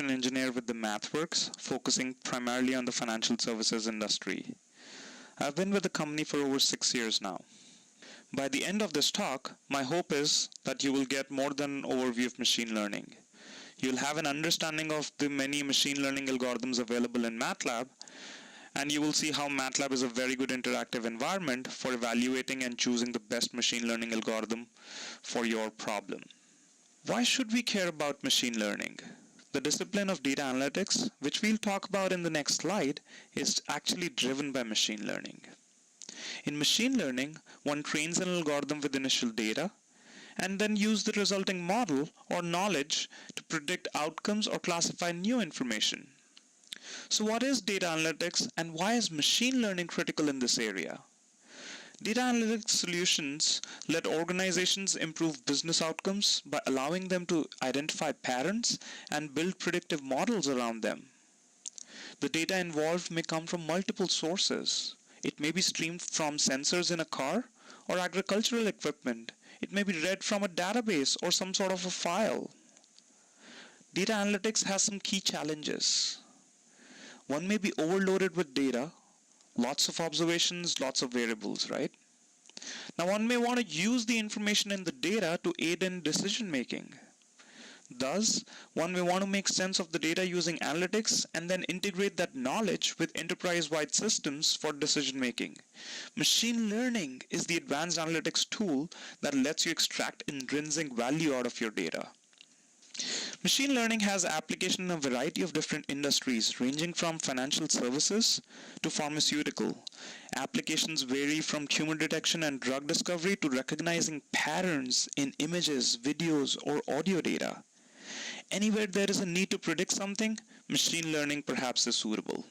an engineer with the MathWorks, focusing primarily on the financial services industry. I've been with the company for over 6 years now. By the end of this talk, my hope is that you will get more than an overview of machine learning. You'll have an understanding of the many machine learning algorithms available in MATLAB, and you will see how MATLAB is a very good interactive environment for evaluating and choosing the best machine learning algorithm for your problem. Why should we care about machine learning? The discipline of data analytics, which we'll talk about in the next slide, is actually driven by machine learning. In machine learning, one trains an algorithm with initial data and then use the resulting model or knowledge to predict outcomes or classify new information. So what is data analytics and why is machine learning critical in this area? Data analytics solutions let organizations improve business outcomes by allowing them to identify patterns and build predictive models around them. The data involved may come from multiple sources. It may be streamed from sensors in a car or agricultural equipment. It may be read from a database or some sort of a file. Data analytics has some key challenges. One may be overloaded with data, lots of observations, lots of variables, right? Now one may want to use the information in the data to aid in decision making. Thus, one may want to make sense of the data using analytics and then integrate that knowledge with enterprise-wide systems for decision making. Machine learning is the advanced analytics tool that lets you extract intrinsic value out of your data. Machine learning has application in a variety of different industries, ranging from financial services to pharmaceutical. Applications vary from tumor detection and drug discovery to recognizing patterns in images, videos, or audio data. Anywhere there is a need to predict something, machine learning perhaps is suitable.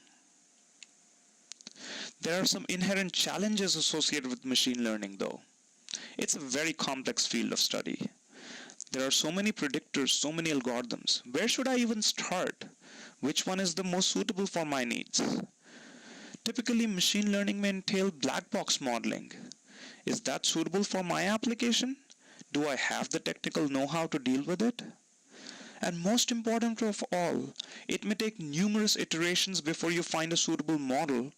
There are some inherent challenges associated with machine learning though. It's a very complex field of study. There are so many predictors, so many algorithms. Where should I even start? Which one is the most suitable for my needs? Typically, machine learning may entail black box modeling. Is that suitable for my application? Do I have the technical know-how to deal with it? And most important of all, it may take numerous iterations before you find a suitable model,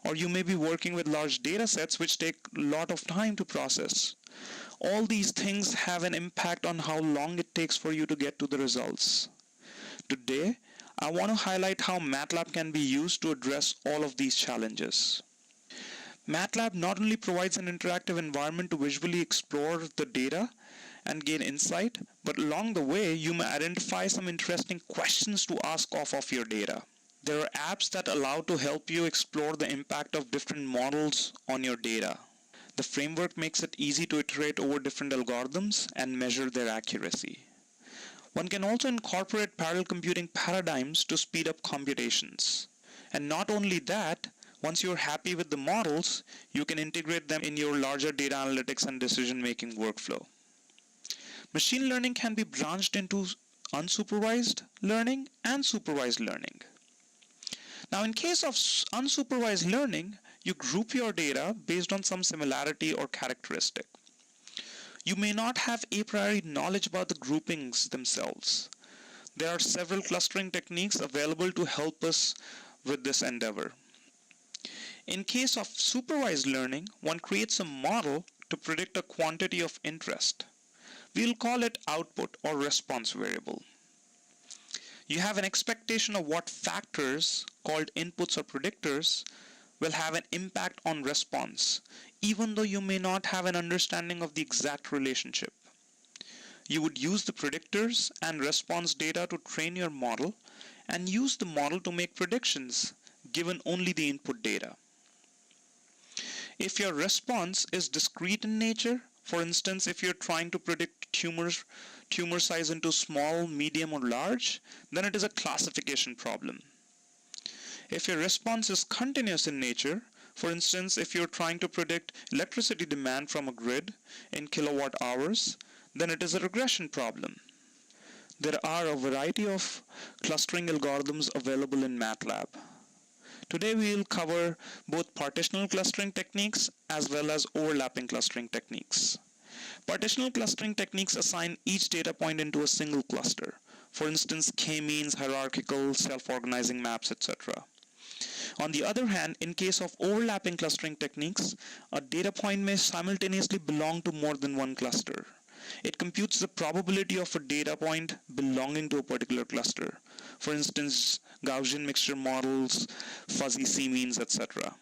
or you may be working with large data sets which take a lot of time to process. All these things have an impact on how long it takes for you to get to the results. Today, I want to highlight how MATLAB can be used to address all of these challenges. MATLAB not only provides an interactive environment to visually explore the data and gain insight, but along the way, you may identify some interesting questions to ask off of your data. There are apps that allow to help you explore the impact of different models on your data. The framework makes it easy to iterate over different algorithms and measure their accuracy. One can also incorporate parallel computing paradigms to speed up computations. And not only that, once you're happy with the models, you can integrate them in your larger data analytics and decision-making workflow. Machine learning can be branched into unsupervised learning and supervised learning. Now, in case of unsupervised learning, you group your data based on some similarity or characteristic. You may not have a priori knowledge about the groupings themselves. There are several clustering techniques available to help us with this endeavor. In case of supervised learning, one creates a model to predict a quantity of interest. We'll call it output or response variable. You have an expectation of what factors, called inputs or predictors, will have an impact on response, even though you may not have an understanding of the exact relationship. You would use the predictors and response data to train your model and use the model to make predictions, given only the input data. If your response is discrete in nature, for instance, if you're trying to predict tumor size into small, medium, or large, then it is a classification problem. If your response is continuous in nature, for instance, if you're trying to predict electricity demand from a grid in kilowatt hours, then it is a regression problem. There are a variety of clustering algorithms available in MATLAB. Today we will cover both partitional clustering techniques as well as overlapping clustering techniques. Partitional clustering techniques assign each data point into a single cluster, For instance, k-means, hierarchical, self-organizing maps, etc. On the other hand, in case of overlapping clustering techniques, a data point may simultaneously belong to more than one cluster. It computes the probability of a data point belonging to a particular cluster. For instance, Gaussian mixture models, fuzzy c-means, etc.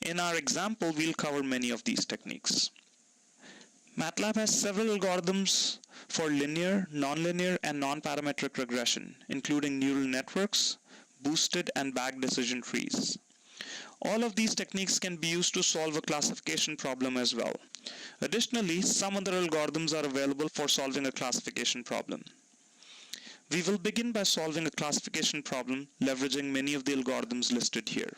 In our example, we'll cover many of these techniques. MATLAB has several algorithms for linear, nonlinear, and non-parametric regression, including neural networks, boosted and back decision trees. All of these techniques can be used to solve a classification problem as well. Additionally, some other algorithms are available for solving a classification problem. We will begin by solving a classification problem leveraging many of the algorithms listed here.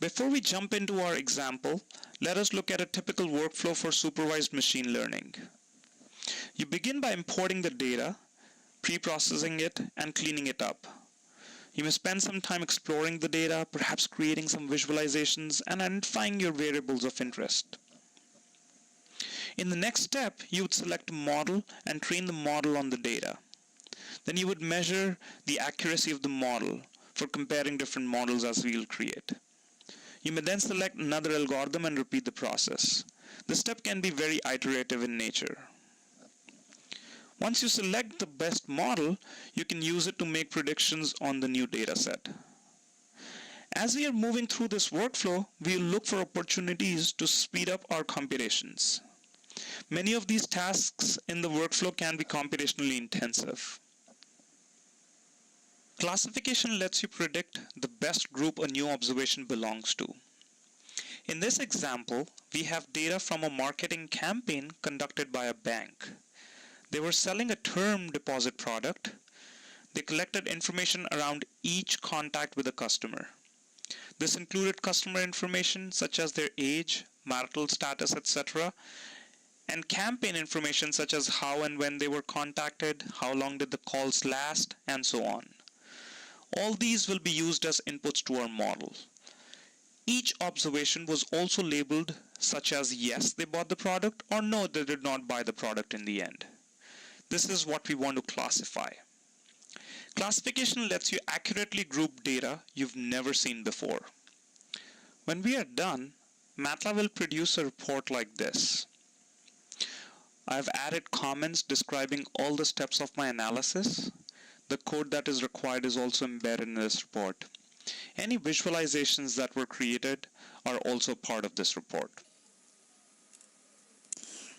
Before we jump into our example, let us look at a typical workflow for supervised machine learning. You begin by importing the data, pre-processing it, and cleaning it up. You may spend some time exploring the data, perhaps creating some visualizations and identifying your variables of interest. In the next step, you would select a model and train the model on the data. Then you would measure the accuracy of the model for comparing different models as we will create. You may then select another algorithm and repeat the process. This step can be very iterative in nature. Once you select the best model, you can use it to make predictions on the new data set. As we are moving through this workflow, we will look for opportunities to speed up our computations. Many of these tasks in the workflow can be computationally intensive. Classification lets you predict the best group a new observation belongs to. In this example, we have data from a marketing campaign conducted by a bank. They were selling a term deposit product. They collected information around each contact with a customer. This included customer information such as their age, marital status, etc., and campaign information such as how and when they were contacted, how long did the calls last, and so on. All these will be used as inputs to our model. Each observation was also labeled such as yes, they bought the product, or no, they did not buy the product in the end. This is what we want to classify. Classification lets you accurately group data you've never seen before. When we are done, MATLAB will produce a report like this. I've added comments describing all the steps of my analysis. The code that is required is also embedded in this report. Any visualizations that were created are also part of this report.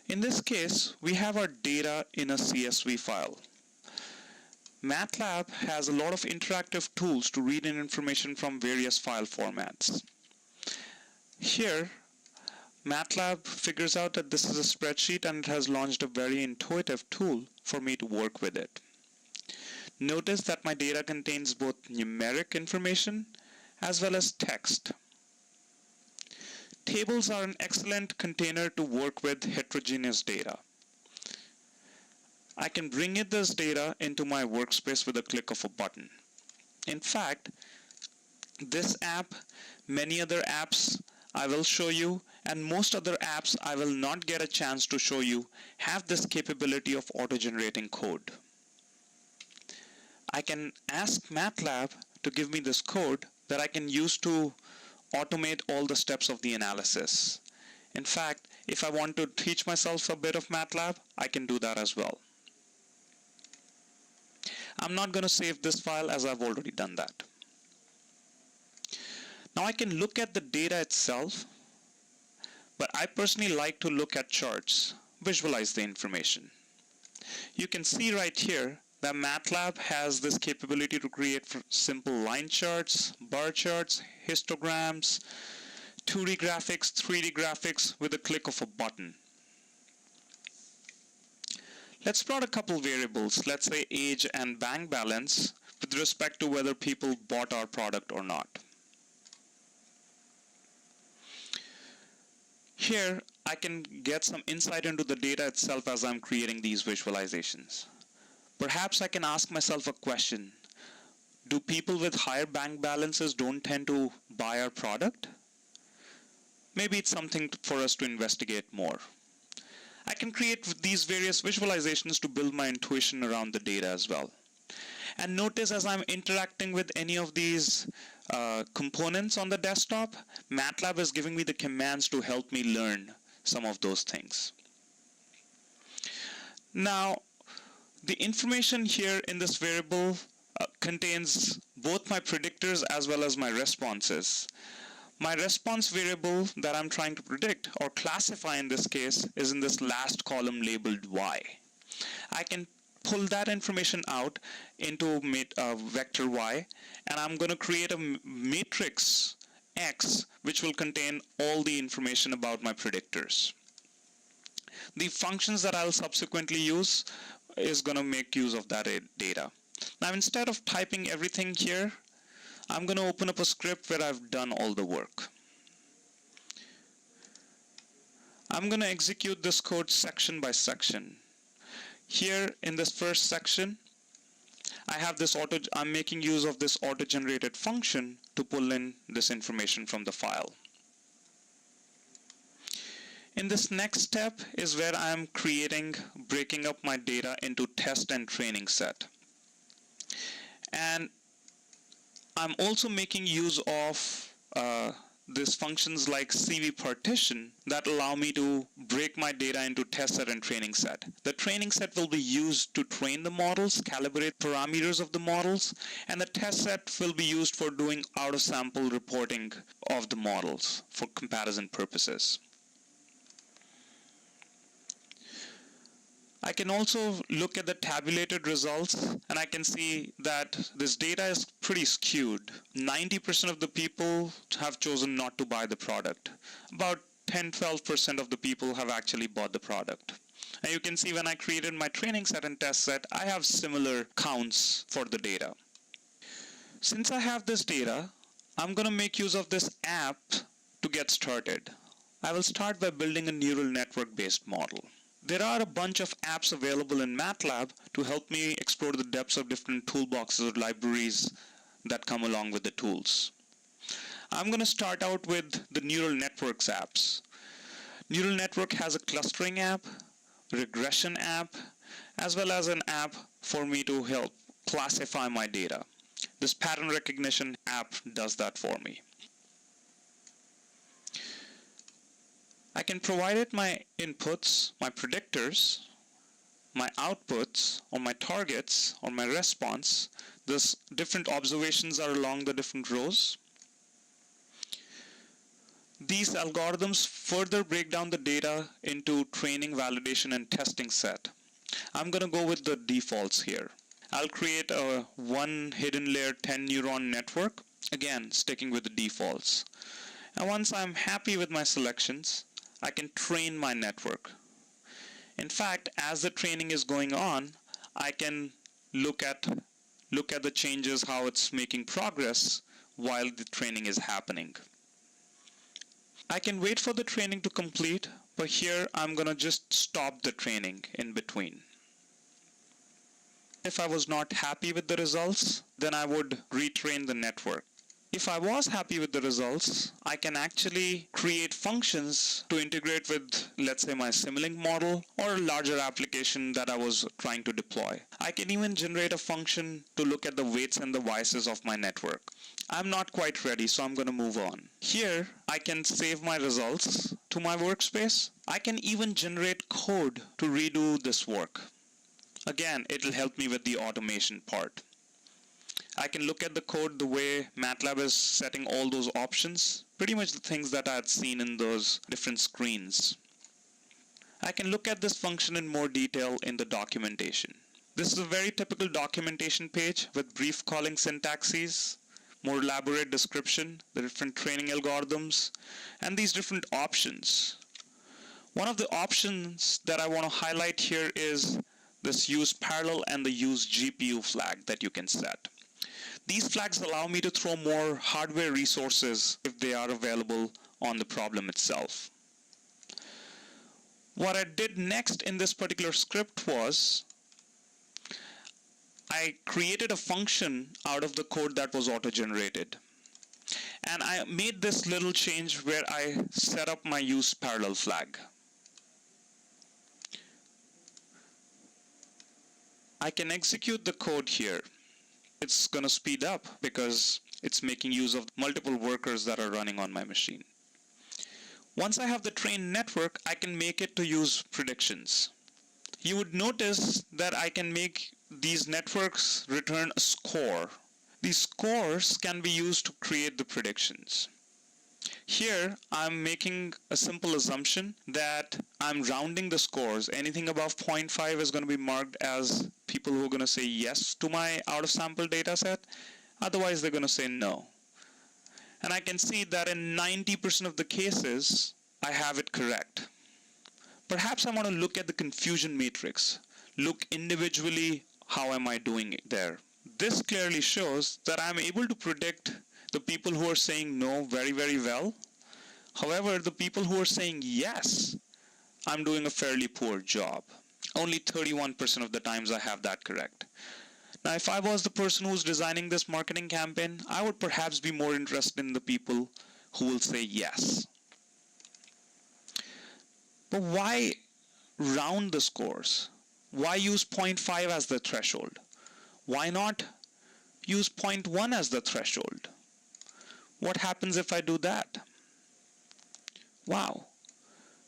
In this case, we have our data in a CSV file. MATLAB has a lot of interactive tools to read in information from various file formats. Here, MATLAB figures out that this is a spreadsheet and it has launched a very intuitive tool for me to work with it. Notice that my data contains both numeric information as well as text. Tables are an excellent container to work with heterogeneous data. I can bring in this data into my workspace with a click of a button. In fact, this app, many other apps I will show you, and most other apps I will not get a chance to show you, have this capability of auto-generating code. I can ask MATLAB to give me this code that I can use to automate all the steps of the analysis. In fact, if I want to teach myself a bit of MATLAB, I can do that as well. I'm not going to save this file as I've already done that. Now I can look at the data itself, but I personally like to look at charts, visualize the information. You can see right here that MATLAB has this capability to create simple line charts, bar charts, histograms, 2D graphics, 3D graphics with a click of a button. Let's plot a couple variables, let's say age and bank balance, with respect to whether people bought our product or not. Here, I can get some insight into the data itself as I'm creating these visualizations. Perhaps I can ask myself a question. Do people with higher bank balances don't tend to buy our product? Maybe it's something for us to investigate more. I can create these various visualizations to build my intuition around the data as well. And notice as I'm interacting with any of these components on the desktop, MATLAB is giving me the commands to help me learn some of those things. Now, the information here in this variable contains both my predictors as well as my responses. My response variable that I'm trying to predict or classify in this case is in this last column labeled y. I can pull that information out into vector y, and I'm going to create a matrix x which will contain all the information about my predictors. The functions that I'll subsequently use is going to make use of that data. Now, instead of typing everything here, I'm going to open up a script where I've done all the work. I'm going to execute this code section by section. Here in this first section, I'm making use of this auto-generated function to pull in this information from the file. In this next step is where I'm breaking up my data into test and training set. And I'm also making use of these functions like CV partition that allow me to break my data into test set and training set. The training set will be used to train the models, calibrate parameters of the models, and the test set will be used for doing out-of-sample reporting of the models for comparison purposes. I can also look at the tabulated results, and I can see that this data is pretty skewed. 90% of the people have chosen not to buy the product. About 10-12% of the people have actually bought the product. And you can see when I created my training set and test set, I have similar counts for the data. Since I have this data, I'm going to make use of this app to get started. I will start by building a neural network-based model. There are a bunch of apps available in MATLAB to help me explore the depths of different toolboxes or libraries that come along with the tools. I'm going to start out with the neural networks apps. Neural network has a clustering app, regression app, as well as an app for me to help classify my data. This pattern recognition app does that for me. I can provide it my inputs, my predictors, my outputs, or my targets, or my response. These different observations are along the different rows. These algorithms further break down the data into training, validation, and testing set. I'm going to go with the defaults here. I'll create a one hidden layer 10 neuron network, again sticking with the defaults. And once I'm happy with my selections, I can train my network. In fact, as the training is going on, I can look at the changes, how it's making progress while the training is happening. I can wait for the training to complete, but here I'm going to just stop the training in between. If I was not happy with the results, then I would retrain the network. If I was happy with the results, I can actually create functions to integrate with, let's say, my Simulink model or a larger application that I was trying to deploy. I can even generate a function to look at the weights and the biases of my network. I'm not quite ready, so I'm going to move on. Here, I can save my results to my workspace. I can even generate code to redo this work. Again, it'll help me with the automation part. I can look at the code the way MATLAB is setting all those options, pretty much the things that I had seen in those different screens. I can look at this function in more detail in the documentation. This is a very typical documentation page with brief calling syntaxes, more elaborate description, the different training algorithms, and these different options. One of the options that I want to highlight here is this use parallel and the use GPU flag that you can set. These flags allow me to throw more hardware resources if they are available on the problem itself. What I did next in this particular script was I created a function out of the code that was auto-generated. And I made this little change where I set up my use parallel flag. I can execute the code here. It's going to speed up because it's making use of multiple workers that are running on my machine. Once I have the trained network, I can make it to use predictions. You would notice that I can make these networks return a score. These scores can be used to create the predictions. Here, I'm making a simple assumption that I'm rounding the scores. Anything above 0.5 is going to be marked as people who are going to say yes to my out-of-sample data set. Otherwise, they're going to say no. And I can see that in 90% of the cases, I have it correct. Perhaps I want to look at the confusion matrix. Look individually, how am I doing it there? This clearly shows that I'm able to predict the people who are saying no very, very well. However, the people who are saying yes, I'm doing a fairly poor job. Only 31% of the times I have that correct. Now, if I was the person who's designing this marketing campaign, I would perhaps be more interested in the people who will say yes. But why round the scores? Why use 0.5 as the threshold? Why not use 0.1 as the threshold? What happens if I do that? Wow.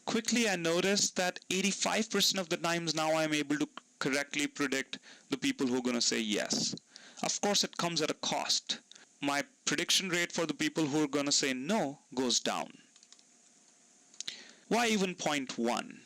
Quickly I noticed that 85% of the times now I'm able to correctly predict the people who are going to say yes. Of course, it comes at a cost. My prediction rate for the people who are going to say no goes down. Why even 0.1?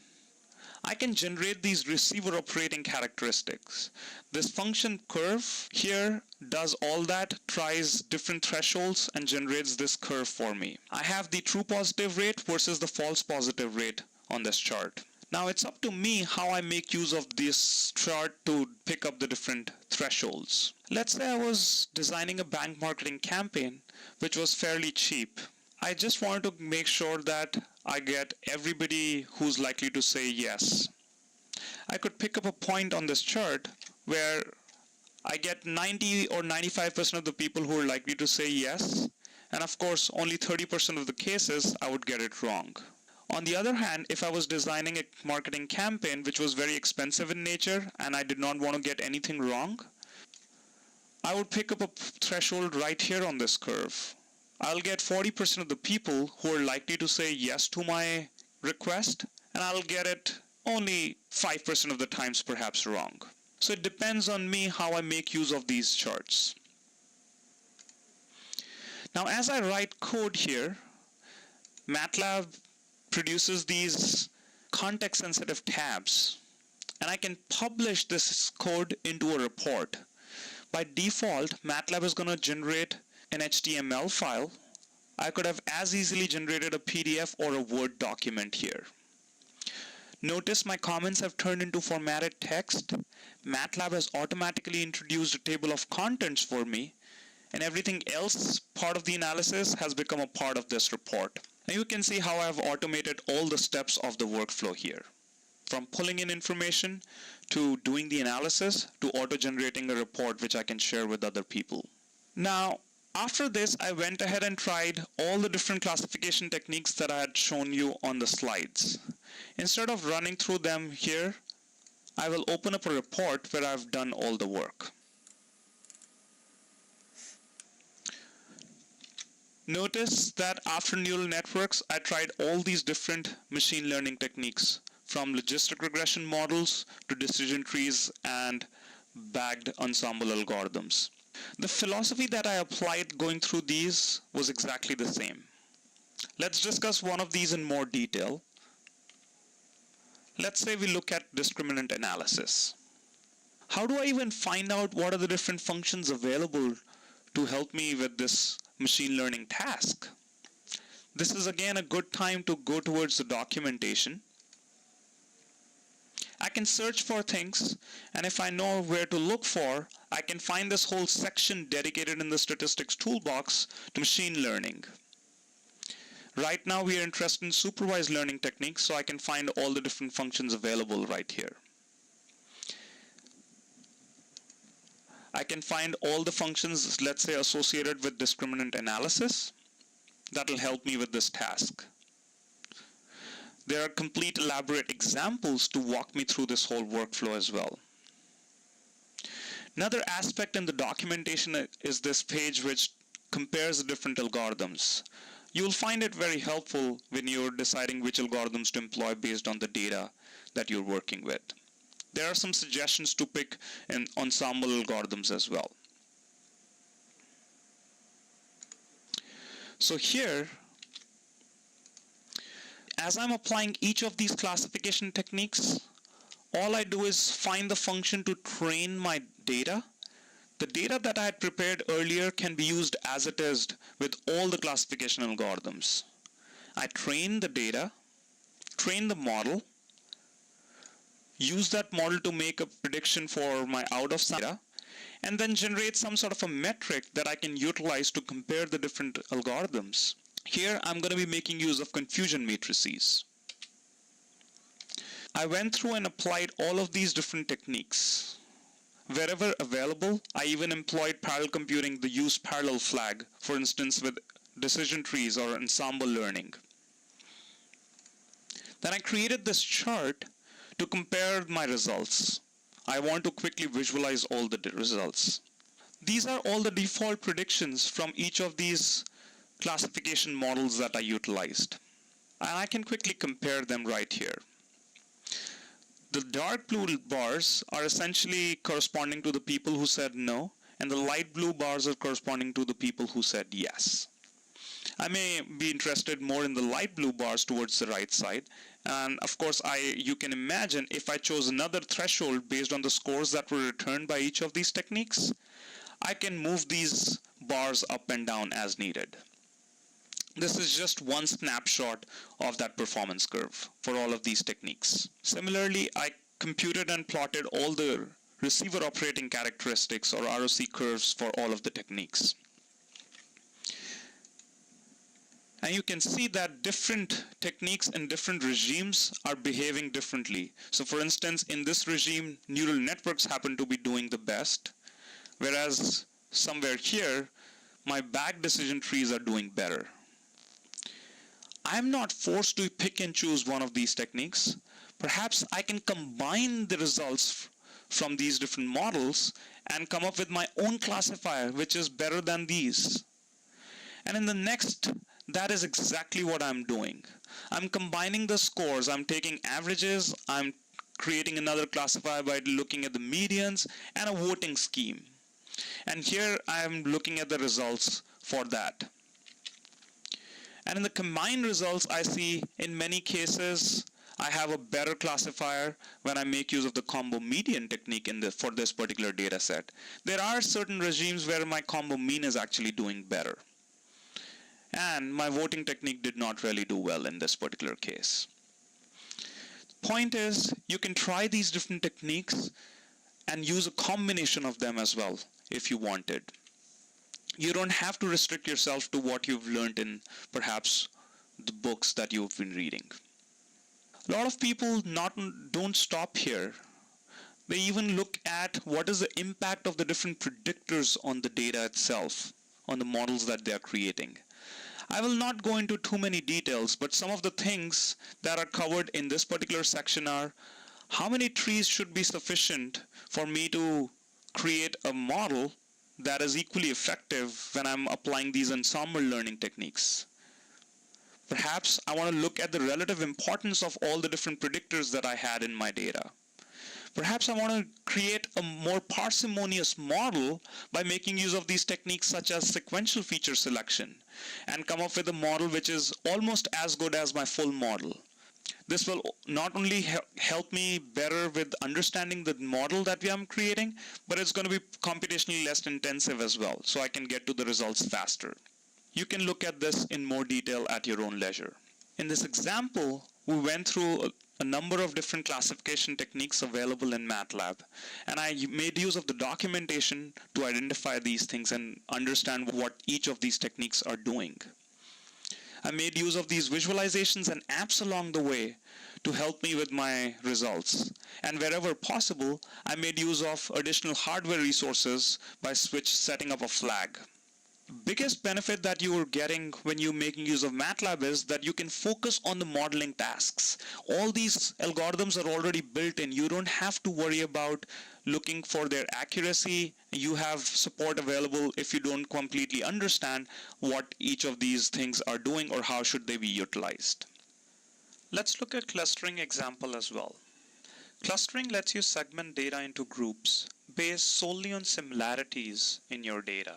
I can generate these receiver operating characteristics. This function curve here does all that, tries different thresholds and generates this curve for me. I have the true positive rate versus the false positive rate on this chart. Now it's up to me how I make use of this chart to pick up the different thresholds. Let's say I was designing a bank marketing campaign which was fairly cheap. I just wanted to make sure that I get everybody who's likely to say yes. I could pick up a point on this chart where I get 90 or 95% of the people who are likely to say yes, and of course only 30% of the cases I would get it wrong. On the other hand, if I was designing a marketing campaign which was very expensive in nature and I did not want to get anything wrong, I would pick up a threshold right here on this curve. I'll get 40% of the people who are likely to say yes to my request, and I'll get it only 5% of the times perhaps wrong. So it depends on me how I make use of these charts. Now as I write code here, MATLAB produces these context-sensitive tabs, and I can publish this code into a report. By default, MATLAB is going to generate an HTML file. I could have as easily generated a PDF or a Word document here. Notice my comments have turned into formatted text. MATLAB has automatically introduced a table of contents for me, and everything else part of the analysis has become a part of this report. Now you can see how I've automated all the steps of the workflow here, from pulling in information to doing the analysis to auto-generating a report which I can share with other people. Now, after this, I went ahead and tried all the different classification techniques that I had shown you on the slides. Instead of running through them here, I will open up a report where I've done all the work. Notice that after neural networks, I tried all these different machine learning techniques, from logistic regression models to decision trees and bagged ensemble algorithms. The philosophy that I applied going through these was exactly the same. Let's discuss one of these in more detail. Let's say we look at discriminant analysis. How do I even find out what are the different functions available to help me with this machine learning task? This is again a good time to go towards the documentation. I can search for things, and if I know where to look for, I can find this whole section dedicated in the statistics toolbox to machine learning. Right now we are interested in supervised learning techniques, so I can find all the different functions available right here. I can find all the functions, let's say, associated with discriminant analysis. That will help me with this task. There are complete elaborate examples to walk me through this whole workflow as well. Another aspect in the documentation is this page which compares the different algorithms. You'll find it very helpful when you're deciding which algorithms to employ based on the data that you're working with. There are some suggestions to pick in ensemble algorithms as well. So here, as I'm applying each of these classification techniques, all I do is find the function to train my data. The data that I had prepared earlier can be used as it is with all the classification algorithms. I train the data, train the model, use that model to make a prediction for my out-of-sample data, and then generate some sort of a metric that I can utilize to compare the different algorithms. Here I'm going to be making use of confusion matrices. I went through and applied all of these different techniques. Wherever available, I even employed parallel computing, the use parallel flag, for instance with decision trees or ensemble learning. Then I created this chart to compare my results. I want to quickly visualize all the results. These are all the default predictions from each of these classification models that I utilized. And I can quickly compare them right here. The dark blue bars are essentially corresponding to the people who said no, and the light blue bars are corresponding to the people who said yes. I may be interested more in the light blue bars towards the right side, and of course you can imagine if I chose another threshold based on the scores that were returned by each of these techniques, I can move these bars up and down as needed. This is just one snapshot of that performance curve for all of these techniques. Similarly, I computed and plotted all the receiver operating characteristics or ROC curves for all of the techniques. And you can see that different techniques in different regimes are behaving differently. So for instance, in this regime, neural networks happen to be doing the best, whereas somewhere here, my back decision trees are doing better. I'm not forced to pick and choose one of these techniques. Perhaps I can combine the results from these different models and come up with my own classifier, which is better than these. And in the next, that is exactly what I'm doing. I'm combining the scores. I'm taking averages. I'm creating another classifier by looking at the medians and a voting scheme. And here I'm looking at the results for that. And in the combined results, I see in many cases, I have a better classifier when I make use of the combo median technique for this particular data set. There are certain regimes where my combo mean is actually doing better. And my voting technique did not really do well in this particular case. The point is, you can try these different techniques and use a combination of them as well if you wanted. You don't have to restrict yourself to what you've learned in perhaps the books that you've been reading. A lot of people don't stop here. They even look at what is the impact of the different predictors on the data itself, on the models that they are creating. I will not go into too many details, but some of the things that are covered in this particular section are how many trees should be sufficient for me to create a model that is equally effective when I'm applying these ensemble learning techniques. Perhaps I want to look at the relative importance of all the different predictors that I had in my data. Perhaps I want to create a more parsimonious model by making use of these techniques such as sequential feature selection and come up with a model which is almost as good as my full model. This will not only help me better with understanding the model that I'm creating, but it's going to be computationally less intensive as well, so I can get to the results faster. You can look at this in more detail at your own leisure. In this example, we went through a number of different classification techniques available in MATLAB, and I made use of the documentation to identify these things and understand what each of these techniques are doing. I made use of these visualizations and apps along the way to help me with my results. And wherever possible, I made use of additional hardware resources by setting up a flag. The biggest benefit that you are getting when you're making use of MATLAB is that you can focus on the modeling tasks. All these algorithms are already built in. You don't have to worry about looking for their accuracy. You have support available if you don't completely understand what each of these things are doing or how should they be utilized. Let's look at clustering example as well. Clustering lets you segment data into groups based solely on similarities in your data.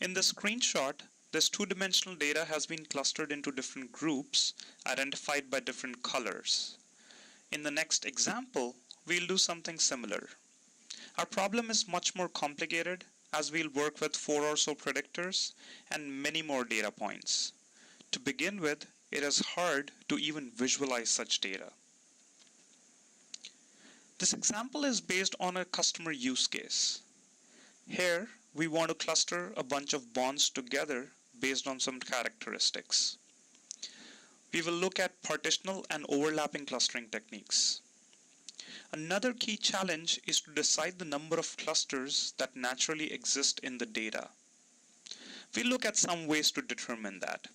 In the screenshot, this two-dimensional data has been clustered into different groups identified by different colors. In the next example, we'll do something similar. Our problem is much more complicated as we'll work with 4 or so predictors and many more data points. To begin with, it is hard to even visualize such data. This example is based on a customer use case. Here, we want to cluster a bunch of bonds together based on some characteristics. We will look at partitional and overlapping clustering techniques. Another key challenge is to decide the number of clusters that naturally exist in the data. We'll look at some ways to determine that.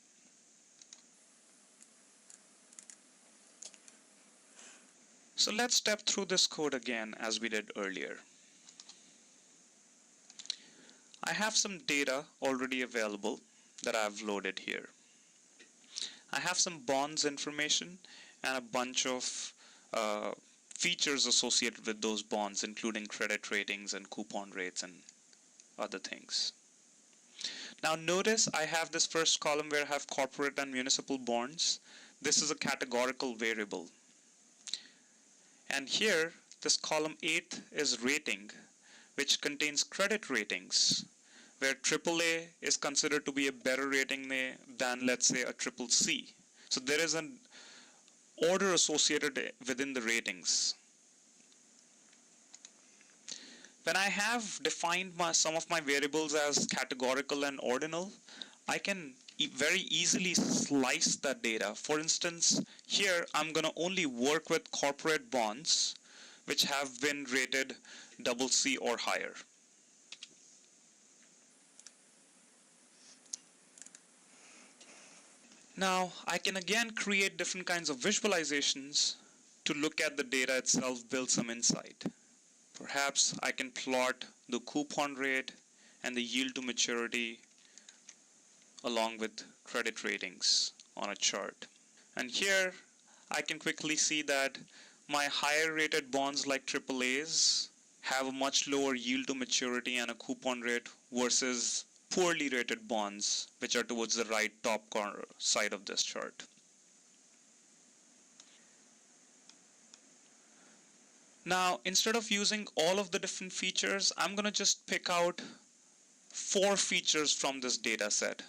So let's step through this code again as we did earlier. I have some data already available that I've loaded here. I have some bonds information and a bunch of features associated with those bonds, including credit ratings and coupon rates and other things. Now notice I have this first column where I have corporate and municipal bonds. This is a categorical variable. And here, this column 8 is rating, which contains credit ratings, where AAA is considered to be a better rating than, let's say, a triple C. So there is an order associated within the ratings. When I have defined some of my variables as categorical and ordinal, I can very easily slice that data. For instance, here I'm going to only work with corporate bonds which have been rated double C or higher. Now I can again create different kinds of visualizations to look at the data itself, build some insight. Perhaps I can plot the coupon rate and the yield to maturity along with credit ratings on a chart. And here I can quickly see that my higher rated bonds like AAAs have a much lower yield to maturity and a coupon rate versus poorly rated bonds, which are towards the right top corner side of this chart. Now, instead of using all of the different features, I'm going to just pick out 4 features from this data set.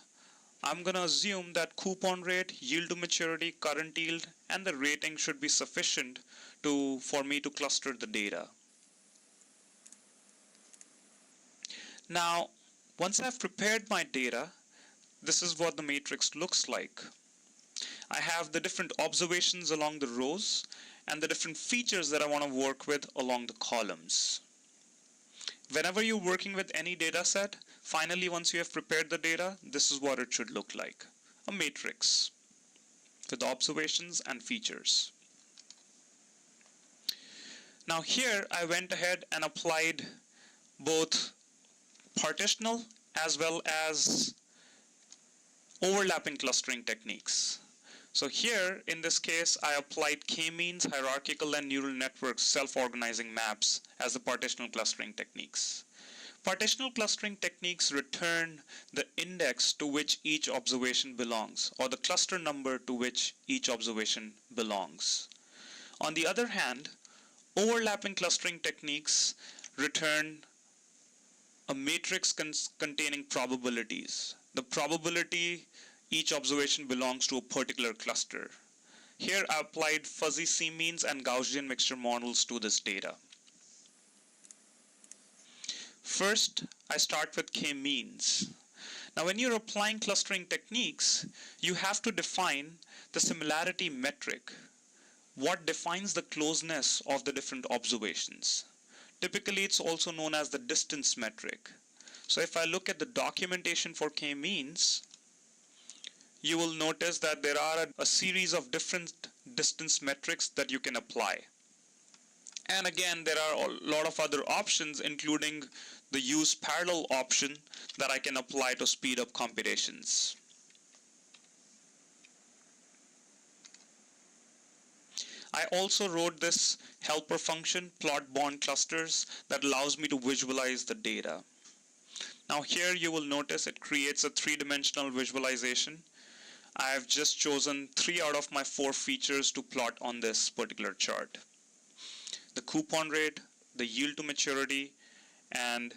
I'm going to assume that coupon rate, yield to maturity, current yield, and the rating should be sufficient for me to cluster the data. Now, once I've prepared my data, this is what the matrix looks like. I have the different observations along the rows and the different features that I want to work with along the columns. Whenever you're working with any data set, finally, once you have prepared the data, this is what it should look like. A matrix with observations and features. Now here, I went ahead and applied both partitional as well as overlapping clustering techniques. So here, in this case, I applied k-means, hierarchical, and neural networks self-organizing maps as the partitional clustering techniques. Partitional clustering techniques return the index to which each observation belongs, or the cluster number to which each observation belongs. On the other hand, overlapping clustering techniques return a matrix containing probabilities. The probability each observation belongs to a particular cluster. Here I applied fuzzy C-means and Gaussian mixture models to this data. First, I start with k-means. Now when you're applying clustering techniques, you have to define the similarity metric. What defines the closeness of the different observations? Typically, it's also known as the distance metric. So if I look at the documentation for k-means, you will notice that there are a series of different distance metrics that you can apply. And again, there are a lot of other options, including the use parallel option that I can apply to speed up computations. I also wrote this helper function, plot bond clusters, that allows me to visualize the data. Now here you will notice it creates a three-dimensional visualization. I have just chosen 3 out of my 4 features to plot on this particular chart. The coupon rate, the yield to maturity, and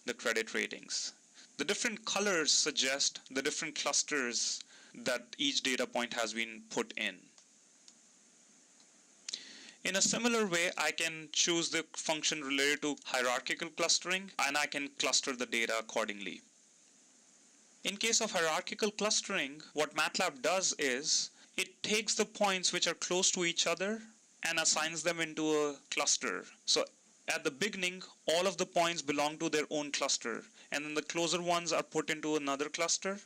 the credit ratings. The different colors suggest the different clusters that each data point has been put in. In a similar way, I can choose the function related to hierarchical clustering, and I can cluster the data accordingly. In case of hierarchical clustering, what MATLAB does is it takes the points which are close to each other and assigns them into a cluster. So at the beginning, all of the points belong to their own cluster, and then the closer ones are put into another cluster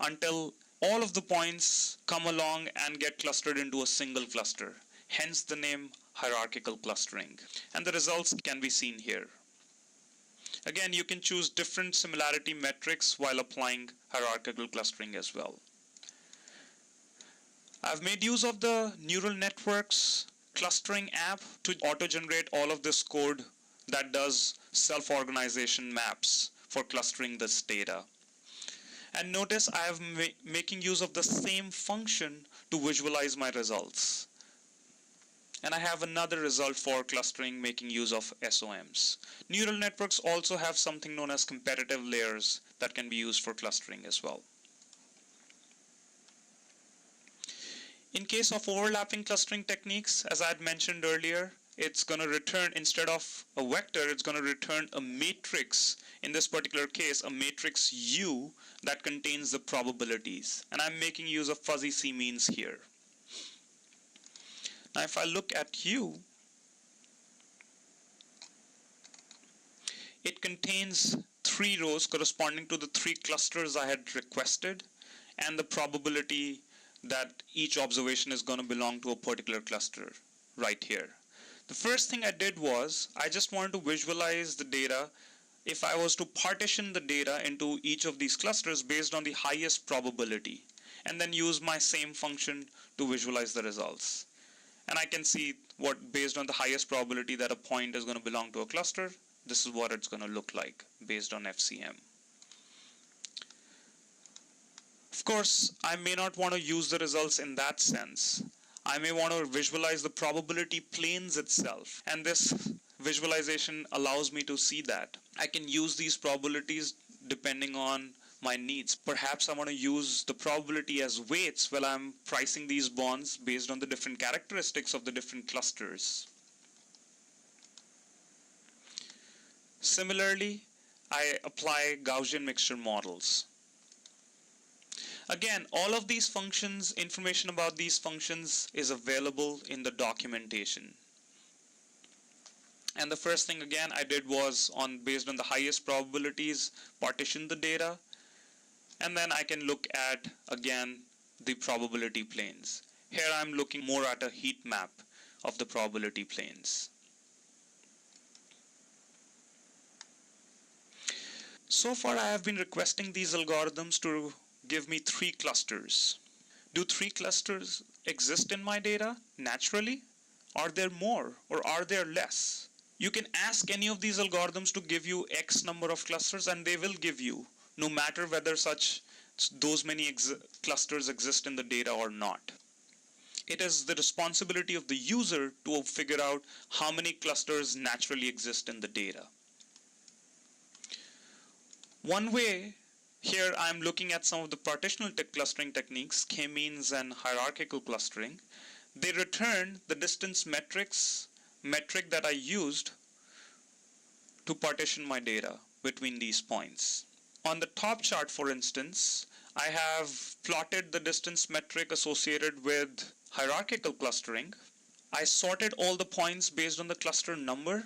until all of the points come along and get clustered into a single cluster. Hence the name hierarchical clustering. And the results can be seen here. Again, you can choose different similarity metrics while applying hierarchical clustering as well. I've made use of the neural networks clustering app to auto-generate all of this code that does self-organization maps for clustering this data. And notice I am making use of the same function to visualize my results. And I have another result for clustering making use of SOMs. Neural networks also have something known as competitive layers that can be used for clustering as well. In case of overlapping clustering techniques, as I had mentioned earlier, it's going to return, instead of a vector, it's going to return a matrix. In this particular case, a matrix U that contains the probabilities. And I'm making use of fuzzy C-means here. Now if I look at U, it contains 3 rows corresponding to the 3 clusters I had requested and the probability that each observation is going to belong to a particular cluster right here. The first thing I did was I just wanted to visualize the data if I was to partition the data into each of these clusters based on the highest probability, and then use my same function to visualize the results. And I can see what, based on the highest probability that a point is going to belong to a cluster, this is what it's going to look like based on FCM. Of course, I may not want to use the results in that sense. I may want to visualize the probability planes itself, and this visualization allows me to see that. I can use these probabilities depending on my needs. Perhaps I want to use the probability as weights while I'm pricing these bonds based on the different characteristics of the different clusters. Similarly, I apply Gaussian mixture models. Again, all of these functions, information about these functions is available in the documentation. And the first thing again I did was, based on the highest probabilities, partition the data. And then I can look at, again, the probability planes. Here I'm looking more at a heat map of the probability planes. So far I have been requesting these algorithms to give me 3 clusters. Do 3 clusters exist in my data naturally? Are there more or are there less? You can ask any of these algorithms to give you X number of clusters and they will give you, no matter whether those many clusters exist in the data or not. It is the responsibility of the user to figure out how many clusters naturally exist in the data. One way, here I'm looking at some of the partitional clustering techniques, k-means and hierarchical clustering. They return the distance metric that I used to partition my data between these points. On the top chart, for instance, I have plotted the distance metric associated with hierarchical clustering. I sorted all the points based on the cluster number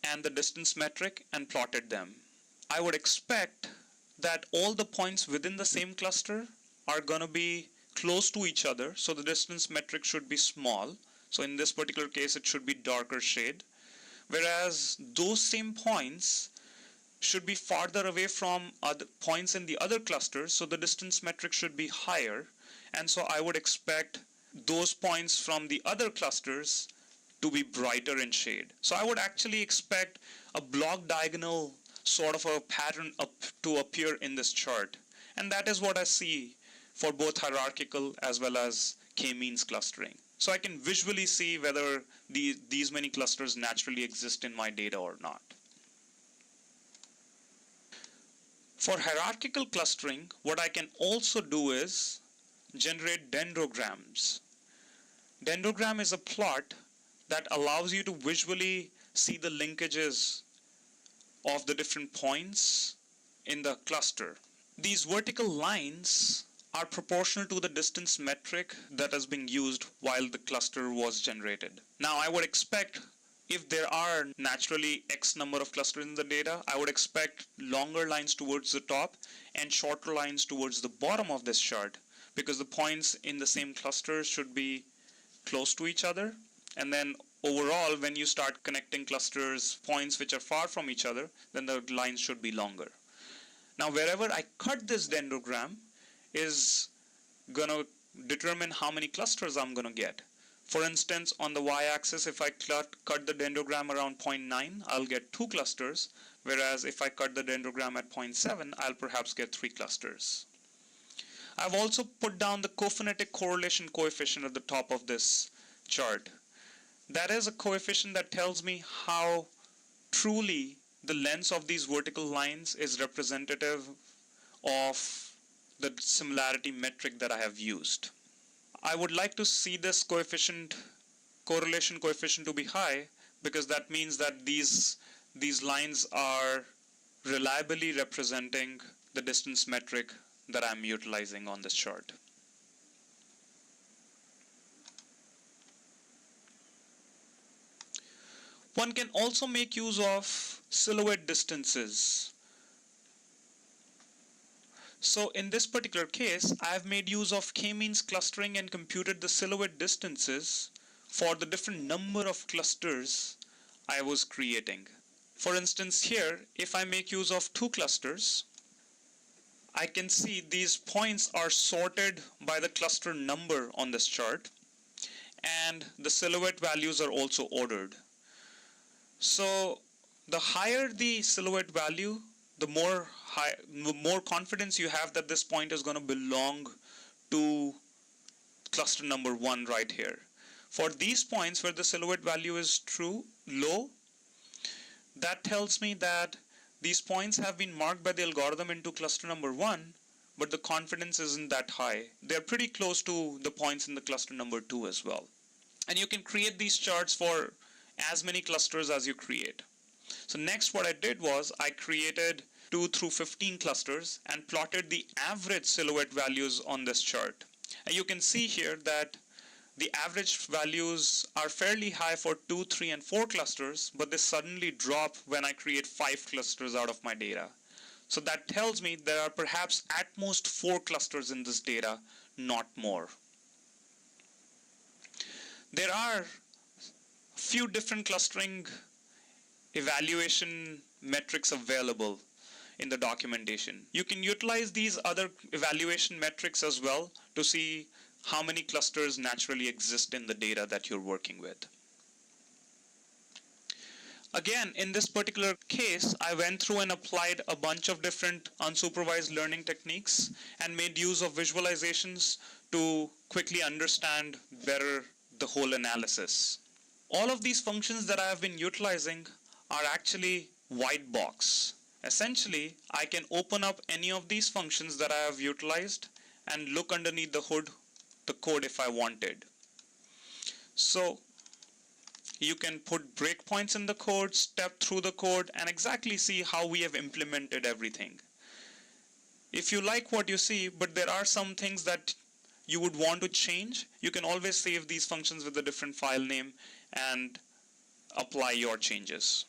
and the distance metric and plotted them. I would expect that all the points within the same cluster are going to be close to each other, so the distance metric should be small. So in this particular case, it should be darker shade. whereas those same points should be farther away from other points in the other clusters, so the distance metric should be higher, and so I would expect those points from the other clusters to be brighter in shade. So I would actually expect a block diagonal sort of a pattern to appear in this chart, and that is what I see for both hierarchical as well as k-means clustering. So I can visually see whether these many clusters naturally exist in my data or not. For hierarchical clustering, what I can also do is generate dendrograms. Dendrogram is a plot that allows you to visually see the linkages of the different points in the cluster. These vertical lines are proportional to the distance metric that is being used while the cluster was generated. Now I would expect, if there are naturally X number of clusters in the data, I would expect longer lines towards the top and shorter lines towards the bottom of this chart, because the points in the same cluster should be close to each other. And then overall, when you start connecting clusters, points which are far from each other, then the lines should be longer. Now wherever I cut this dendrogram is going to determine how many clusters I'm going to get. For instance, on the y-axis, if I cut the dendrogram around 0.9, I'll get 2 clusters, whereas if I cut the dendrogram at 0.7, I'll perhaps get 3 clusters. I've also put down the cophonetic correlation coefficient at the top of this chart. That is a coefficient that tells me how truly the length of these vertical lines is representative of the similarity metric that I have used. I would like to see this correlation coefficient to be high, because that means that these lines are reliably representing the distance metric that I'm utilizing on this chart. One can also make use of silhouette distances. So in this particular case, I have made use of k-means clustering and computed the silhouette distances for the different number of clusters I was creating. For instance here, if I make use of 2 clusters, I can see these points are sorted by the cluster number on this chart, and the silhouette values are also ordered. So the higher the silhouette value, the more confidence you have that this point is going to belong to cluster number 1 right here. For these points where the silhouette value is low, that tells me that these points have been marked by the algorithm into cluster number 1, but the confidence isn't that high. They're pretty close to the points in the cluster number 2 as well. And you can create these charts for as many clusters as you create. So next what I did was I created 2 through 15 clusters and plotted the average silhouette values on this chart. And you can see here that the average values are fairly high for 2, 3, and 4 clusters, but they suddenly drop when I create 5 clusters out of my data. So that tells me there are perhaps at most 4 clusters in this data, not more. There are a few different clustering evaluation metrics available in the documentation. You can utilize these other evaluation metrics as well to see how many clusters naturally exist in the data that you're working with. Again, in this particular case, I went through and applied a bunch of different unsupervised learning techniques and made use of visualizations to quickly understand better the whole analysis. All of these functions that I have been utilizing are actually white box. Essentially, I can open up any of these functions that I have utilized and look underneath the hood, the code if I wanted. So you can put breakpoints in the code, step through the code, and exactly see how we have implemented everything. If you like what you see, but there are some things that you would want to change, you can always save these functions with a different file name and apply your changes.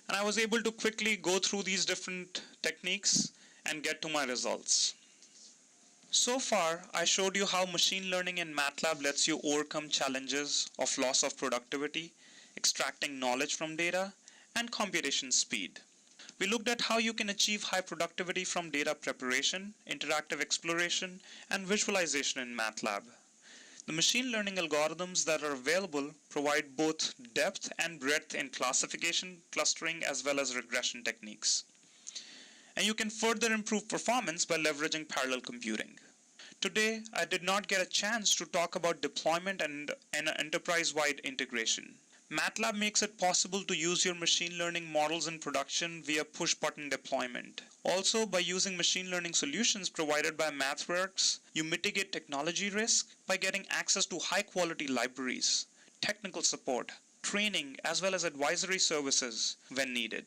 And I was able to quickly go through these different techniques and get to my results. So far, I showed you how machine learning in MATLAB lets you overcome challenges of loss of productivity extracting knowledge from data, and computation speed. We looked at how you can achieve high productivity from data preparation, interactive exploration, and visualization in MATLAB. The machine learning algorithms that are available provide both depth and breadth in classification, clustering, as well as regression techniques. And you can further improve performance by leveraging parallel computing. Today, I did not get a chance to talk about deployment and enterprise-wide integration. MATLAB makes it possible to use your machine learning models in production via push-button deployment. Also, by using machine learning solutions provided by MathWorks, you mitigate technology risk by getting access to high-quality libraries, technical support, training, as well as advisory services when needed.